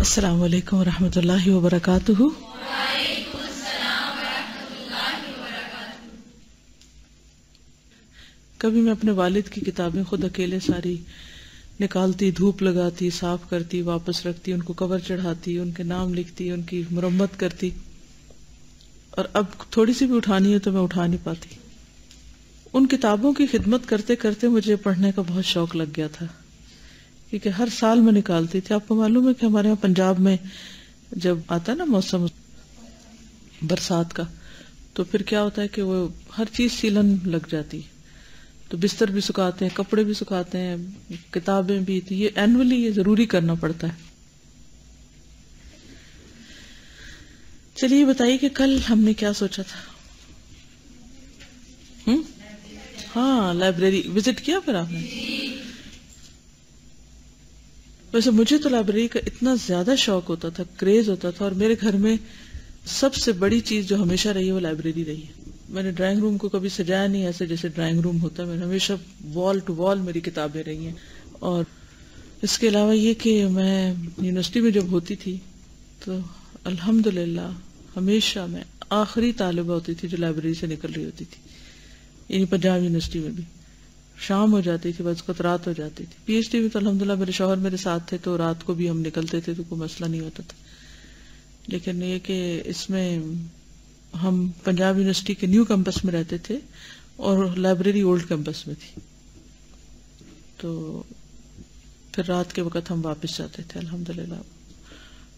السلام علیکم ورحمۃ اللہ وبرکاتہ۔ وعلیکم السلام ورحمۃ اللہ وبرکاتہ۔ کبھی میں اپنے والد کی کتابیں خود اکیلے ساری نکالتی، دھوپ لگاتی، صاف کرتی، واپس رکھتی، ان کو کور چڑھاتی، ان کے نام لکھتی، ان کی مرمت کرتی، اور اب تھوڑی سی بھی اٹھانی ہے تو میں اٹھا نہیں پاتی۔ ان کتابوں کی خدمت کرتے کرتے مجھے پڑھنے کا بہت شوق لگ گیا تھا، کیونکہ ہر سال میں نکالتی تھی۔ آپ کو معلوم ہے کہ ہمارے یہاں پنجاب میں جب آتا ہے نا موسم برسات کا، تو پھر کیا ہوتا ہے کہ وہ ہر چیز سیلن لگ جاتی ہے، تو بستر بھی سکھاتے ہیں، کپڑے بھی سکھاتے ہیں، کتابیں بھی، تو یہ اینولی یہ ضروری کرنا پڑتا ہے۔ چلیے بتائیے کہ کل ہم نے کیا سوچا تھا؟ ہاں، لائبریری وزٹ کیا پھر آپ نے؟ ویسے مجھے تو لائبریری کا اتنا زیادہ شوق ہوتا تھا، کریز ہوتا تھا، اور میرے گھر میں سب سے بڑی چیز جو ہمیشہ رہی ہے وہ لائبریری رہی ہے۔ میں نے ڈرائنگ روم کو کبھی سجایا نہیں ایسے جیسے ڈرائنگ روم ہوتا ہے، میں نے ہمیشہ وال ٹو وال میری کتابیں رہی ہیں۔ اور اس کے علاوہ یہ کہ میں یونیورسٹی میں جب ہوتی تھی تو الحمدللہ ہمیشہ میں آخری طالبہ ہوتی تھی جو لائبریری سے نکل رہی ہوتی تھی، یعنی پنجاب یونیورسٹی میں بھی شام ہو جاتی تھی، بس وقت رات ہو جاتی تھی۔ پی ایچ ڈی میں تو الحمدللہ میرے شوہر میرے ساتھ تھے تو رات کو بھی ہم نکلتے تھے تو کوئی مسئلہ نہیں ہوتا تھا، لیکن یہ کہ اس میں ہم پنجاب یونیورسٹی کے نیو کیمپس میں رہتے تھے اور لائبریری اولڈ کیمپس میں تھی، تو پھر رات کے وقت ہم واپس جاتے تھے الحمدللہ۔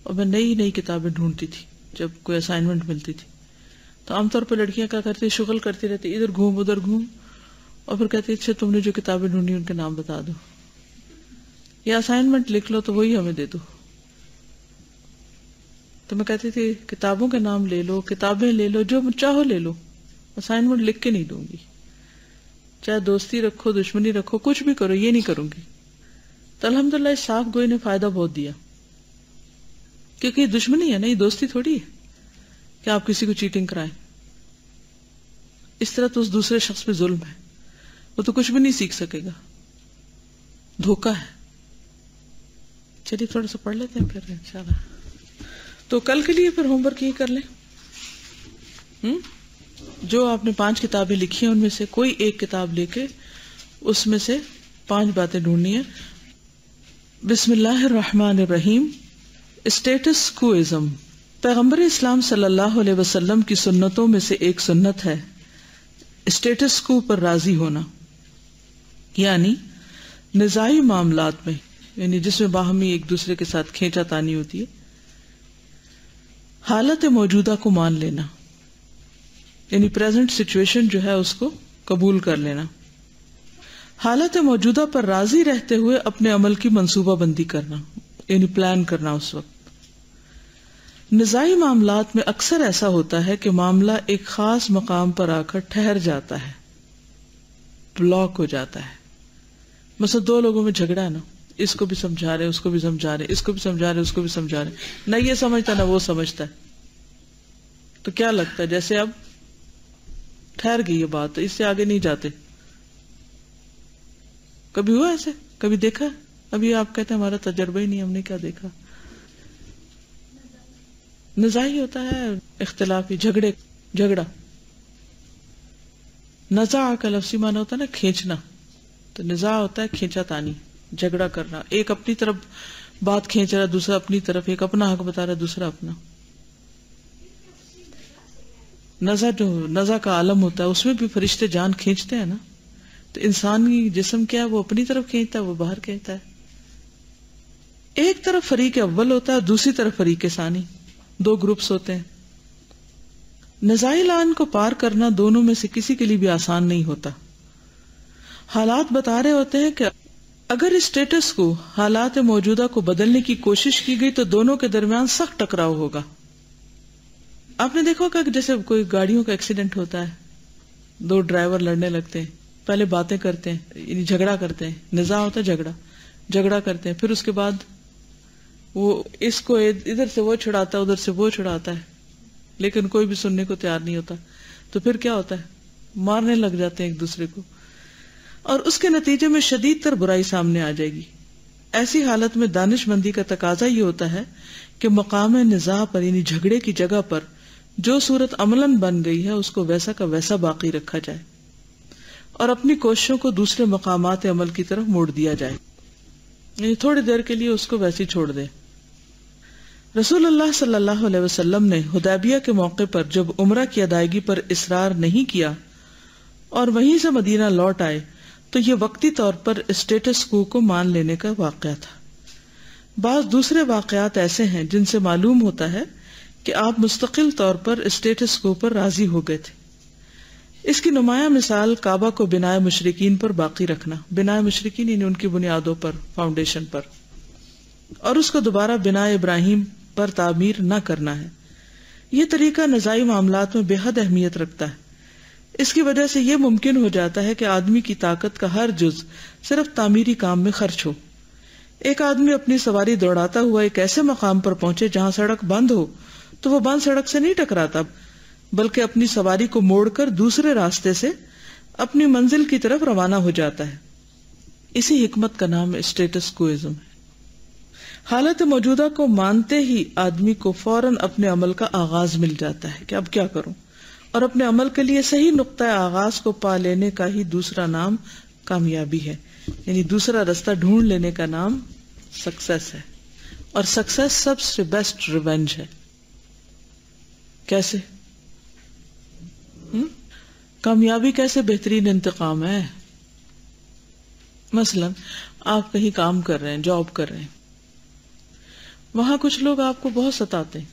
اور میں نئی نئی کتابیں ڈھونڈتی تھی جب کوئی اسائنمنٹ ملتی تھی، تو عام طور پہ لڑکیاں کیا کرتی، شغل کرتی رہتی، ادھر گھوم ادھر گھوم، اور پھر کہتی اچھا تم نے جو کتابیں ڈھونڈی ان کے نام بتا دو، یا اسائنمنٹ لکھ لو تو وہی ہمیں دے دو۔ تو میں کہتی تھی کتابوں کے نام لے لو، کتابیں لے لو، جو چاہو لے لو، اسائنمنٹ لکھ کے نہیں دوں گی، چاہے دوستی رکھو دشمنی رکھو، کچھ بھی کرو، یہ نہیں کروں گی۔ تو الحمدللہ اس صاف گوئی نے فائدہ بہت دیا، کیونکہ یہ دشمنی ہے نا، یہ دوستی تھوڑی ہے کہ آپ کسی کو چیٹنگ کرائیں۔ اس طرح تو اس دوسرے شخص پہ ظلم ہے، وہ تو کچھ بھی نہیں سیکھ سکے گا، دھوکہ ہے۔ چلیے تھوڑا سا پڑھ لیتے ہیں پھر انشاءاللہ۔ تو کل کے لیے پھر ہوم ورک یہ کر لیں، جو آپ نے 5 کتابیں لکھی ہیں ان میں سے کوئی ایک کتاب لے کے اس میں سے 5 باتیں ڈھونڈنی ہیں۔ بسم اللہ الرحمن الرحیم۔ اسٹیٹس کوئزم، پیغمبر اسلام صلی اللہ علیہ وسلم کی سنتوں میں سے ایک سنت ہے اسٹیٹس کو پر راضی ہونا، یعنی نزاعی معاملات میں، یعنی جس میں باہمی ایک دوسرے کے ساتھ کھینچا تانی ہوتی ہے، حالت موجودہ کو مان لینا، یعنی پریزنٹ سچویشن جو ہے اس کو قبول کر لینا، حالت موجودہ پر راضی رہتے ہوئے اپنے عمل کی منصوبہ بندی کرنا، یعنی پلان کرنا اس وقت۔ نزاعی معاملات میں اکثر ایسا ہوتا ہے کہ معاملہ ایک خاص مقام پر آ کر ٹھہر جاتا ہے، بلاک ہو جاتا ہے۔ مثلا 2 لوگوں میں جھگڑا ہے نا، اس کو بھی سمجھا رہے اس کو بھی سمجھا رہے، اس کو بھی سمجھا رہے اس کو بھی سمجھا رہے، نہ یہ سمجھتا نہ وہ سمجھتا ہے، تو کیا لگتا ہے جیسے اب ٹھہر گئی یہ بات، اس سے آگے نہیں جاتے۔ کبھی ہوا ایسے؟ کبھی دیکھا؟ ابھی آپ کہتے ہیں ہمارا تجربہ ہی نہیں، ہم نے کیا دیکھا؟ نزاعی ہوتا ہے اختلافی، جھگڑا۔ نزاع کا لفظی معنی ہوتا ہے نا کھینچنا، تو نزاع ہوتا ہے کھینچا تانی، جھگڑا کرنا، ایک اپنی طرف بات کھینچ رہا دوسرا اپنی طرف، ایک اپنا حق بتا رہا دوسرا اپنا۔ نزع کا عالم ہوتا ہے، اس میں بھی فرشتے جان کھینچتے ہیں نا، تو انسانی جسم کیا ہے، وہ اپنی طرف کھینچتا ہے، وہ باہر کھینچتا ہے۔ ایک طرف فریق اول ہوتا ہے، دوسری طرف فریق ثانی، 2 گروپس ہوتے ہیں۔ نزاعی لائن کو پار کرنا دونوں میں سے کسی کے لیے بھی آسان نہیں ہوتا۔ حالات بتا رہے ہوتے ہیں کہ اگر اسٹیٹس کو، حالات موجودہ کو بدلنے کی کوشش کی گئی تو دونوں کے درمیان سخت ٹکراؤ ہوگا۔ آپ نے دیکھا ہوگا کہ جیسے کوئی گاڑیوں کا ایکسیڈنٹ ہوتا ہے، 2 ڈرائیور لڑنے لگتے ہیں، پہلے باتیں کرتے ہیں، یعنی جھگڑا کرتے ہیں، نزاع ہوتا ہے جھگڑا کرتے ہیں، پھر اس کے بعد وہ اس کو ادھر سے وہ چھڑاتا ہے ادھر سے وہ چھڑاتا ہے، لیکن کوئی بھی سننے کو تیار نہیں ہوتا، تو پھر کیا ہوتا ہے، مارنے لگ جاتے ہیں ایک دوسرے کو، اور اس کے نتیجے میں شدید تر برائی سامنے آ جائے گی۔ ایسی حالت میں دانش مندی کا تقاضا یہ ہوتا ہے کہ مقام نزاع پر یعنی جھگڑے کی جگہ پر جو صورت عملاً بن گئی ہے اس کو ویسا کا ویسا باقی رکھا جائے اور اپنی کوششوں کو دوسرے مقامات عمل کی طرف موڑ دیا جائے، یعنی تھوڑی دیر کے لیے اس کو ویسے چھوڑ دے۔ رسول اللہ صلی اللہ علیہ وسلم نے حدیبیہ کے موقع پر جب عمرہ کی ادائیگی پر اصرار نہیں کیا اور وہیں سے مدینہ لوٹ آئے تو یہ وقتی طور پر اسٹیٹس کو مان لینے کا واقعہ تھا۔ بعض دوسرے واقعات ایسے ہیں جن سے معلوم ہوتا ہے کہ آپ مستقل طور پر اسٹیٹس کو پر راضی ہو گئے تھے۔ اس کی نمایاں مثال کعبہ کو بنائے مشرکین پر باقی رکھنا، بنائے مشرکین یعنی ان کی بنیادوں پر، فاؤنڈیشن پر، اور اس کو دوبارہ بنائے ابراہیم پر تعمیر نہ کرنا ہے۔ یہ طریقہ نزاعی معاملات میں بے حد اہمیت رکھتا ہے۔ اس کی وجہ سے یہ ممکن ہو جاتا ہے کہ آدمی کی طاقت کا ہر جز صرف تعمیری کام میں خرچ ہو۔ ایک آدمی اپنی سواری دوڑاتا ہوا ایک ایسے مقام پر پہنچے جہاں سڑک بند ہو تو وہ بند سڑک سے نہیں ٹکراتا بلکہ اپنی سواری کو موڑ کر دوسرے راستے سے اپنی منزل کی طرف روانہ ہو جاتا ہے۔ اسی حکمت کا نام اسٹیٹس کوئزم ہے۔ حالت موجودہ کو مانتے ہی آدمی کو فوراً اپنے عمل کا آغاز مل جاتا ہے کہ اب کیا کروں، اور اپنے عمل کے لیے صحیح نقطہ آغاز کو پا لینے کا ہی دوسرا نام کامیابی ہے، یعنی دوسرا رستہ ڈھونڈ لینے کا نام سکسیس ہے، اور سکسیس سب سے بیسٹ ریونج ہے۔ کیسے؟ کامیابی کیسے بہترین انتقام ہے؟ مثلا آپ کہیں کام کر رہے ہیں، جاب کر رہے ہیں، وہاں کچھ لوگ آپ کو بہت ستاتے ہیں،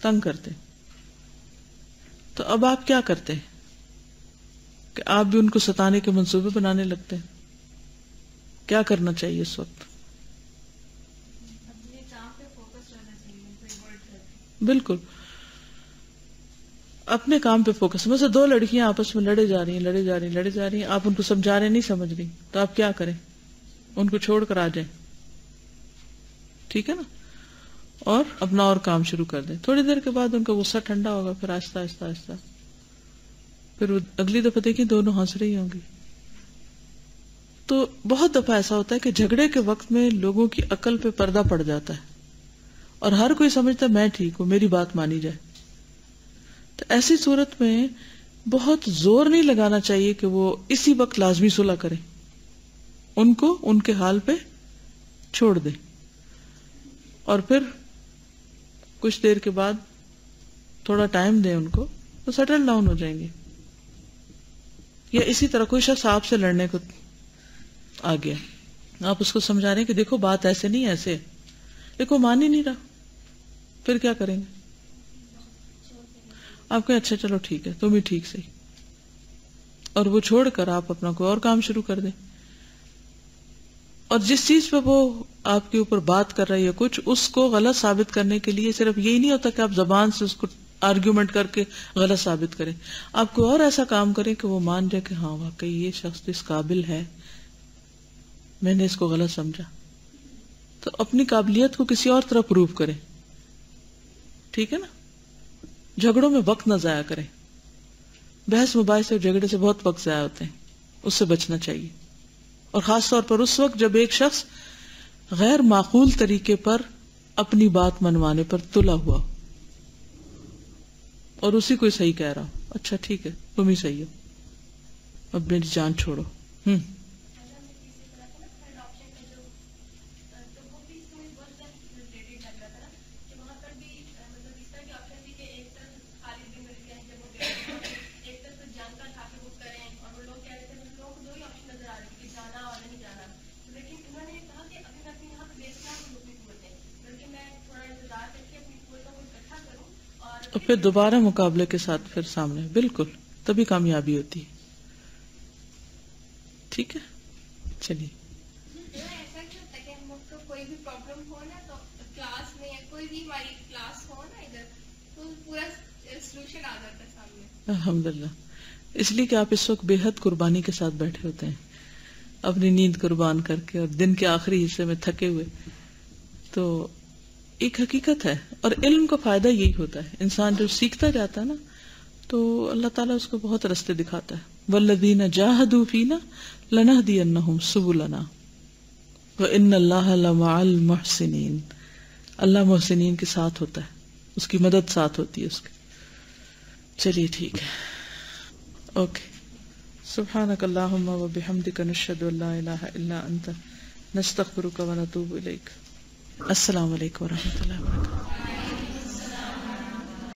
تنگ کرتے ہیں، تو اب آپ کیا کرتے ہیں کہ آپ بھی ان کو ستانے کے منصوبے بنانے لگتے ہیں؟ کیا کرنا چاہیے اس وقت؟ اپنے کام پہ فوکس رہنا چاہیے، بالکل اپنے کام پہ فوکس۔ مثلا دو لڑکیاں آپس میں لڑے جا رہی ہیں، آپ ان کو سمجھا رہے، نہیں سمجھ رہی، تو آپ کیا کریں؟ ان کو چھوڑ کر آ جائیں، ٹھیک ہے نا، اور اپنا اور کام شروع کر دیں۔ تھوڑی دیر کے بعد ان کا غصہ ٹھنڈا ہوگا، پھر آہستہ آہستہ آہستہ پھر وہ اگلی دفعہ دیکھیں دونوں ہنس رہی ہوں گی۔ تو بہت دفعہ ایسا ہوتا ہے کہ جھگڑے کے وقت میں لوگوں کی عقل پہ پردہ پڑ جاتا ہے اور ہر کوئی سمجھتا ہے میں ٹھیک ہوں، میری بات مانی جائے۔ تو ایسی صورت میں بہت زور نہیں لگانا چاہیے کہ وہ اسی وقت لازمی صلح کریں، ان کو ان کے حال پہ چھوڑ دیں، اور پھر کچھ دیر کے بعد تھوڑا ٹائم دیں ان کو، تو سیٹل ڈاؤن ہو جائیں گے۔ یا اسی طرح کوئی شخص آپ سے لڑنے کو آ گیا، آپ اس کو سمجھا رہے ہیں کہ دیکھو بات ایسے نہیں، ایسے، لیکن وہ مان ہی نہیں رہا، پھر کیا کریں گے؟ آپ کہیں اچھا چلو ٹھیک ہے، تم ہی ٹھیک صحیح، اور وہ چھوڑ کر آپ اپنا کوئی اور کام شروع کر دیں، اور جس چیز پہ وہ آپ کے اوپر بات کر رہا ہے یا کچھ، اس کو غلط ثابت کرنے کے لیے صرف یہی نہیں ہوتا کہ آپ زبان سے اس کو آرگیومنٹ کر کے غلط ثابت کریں، آپ کوئی اور ایسا کام کریں کہ وہ مان جائے کہ ہاں واقعی یہ شخص اس قابل ہے، میں نے اس کو غلط سمجھا۔ تو اپنی قابلیت کو کسی اور طرح پروف کریں، ٹھیک ہے نا۔ جھگڑوں میں وقت نہ ضائع کریں، بحث مباحثے اور جھگڑے سے بہت وقت ضائع ہوتے ہیں، اس سے بچنا چاہیے، اور خاص طور پر اس وقت جب ایک شخص غیر معقول طریقے پر اپنی بات منوانے پر تلا ہوا اور اسی کو صحیح کہہ رہا ہو، اچھا ٹھیک ہے تم ہی صحیح ہو، اب میری جان چھوڑو۔ اور پھر دوبارہ مقابلے کے ساتھ پھر سامنے، بالکل تبھی کامیابی ہوتی ہے، ٹھیک ہے۔ چلیے، ایسا کیا ہوتا ہے کہ ہم کو کوئی بھی پرابلم ہو نا، تو کلاس میں یا کوئی بھی ہماری کلاس ہو نا ادھر، تو پورا سولوشن آ جاتا ہے سامنے، الحمدللہ۔ اس لیے کہ آپ اس وقت بے حد قربانی کے ساتھ بیٹھے ہوتے ہیں، اپنی نیند قربان کر کے، اور دن کے آخری حصے میں تھکے ہوئے۔ تو ایک حقیقت ہے، اور علم کا فائدہ یہی ہوتا ہے، انسان جو سیکھتا جاتا ہے نا تو اللہ تعالیٰ اس کو بہت رستے دکھاتا ہے۔ وَالَّذِينَ جَاهَدُوا فِينَا لَنَهْدِيَنَّهُمْ سُبُلَنَا، وَإِنَّ اللَّهَ لَمَعَ الْمُحْسِنِينَ، اللہ محسنین کے ساتھ ہوتا ہے، اس کی مدد ساتھ ہوتی ہے اس کی. چلیے ٹھیک ہے، اوکے. سبحانک اللہم وبحمدک نشہد ان لا الہ الا انت نستغفرک ونتوب الیک. السلام علیکم ورحمۃ اللہ وبرکاتہ.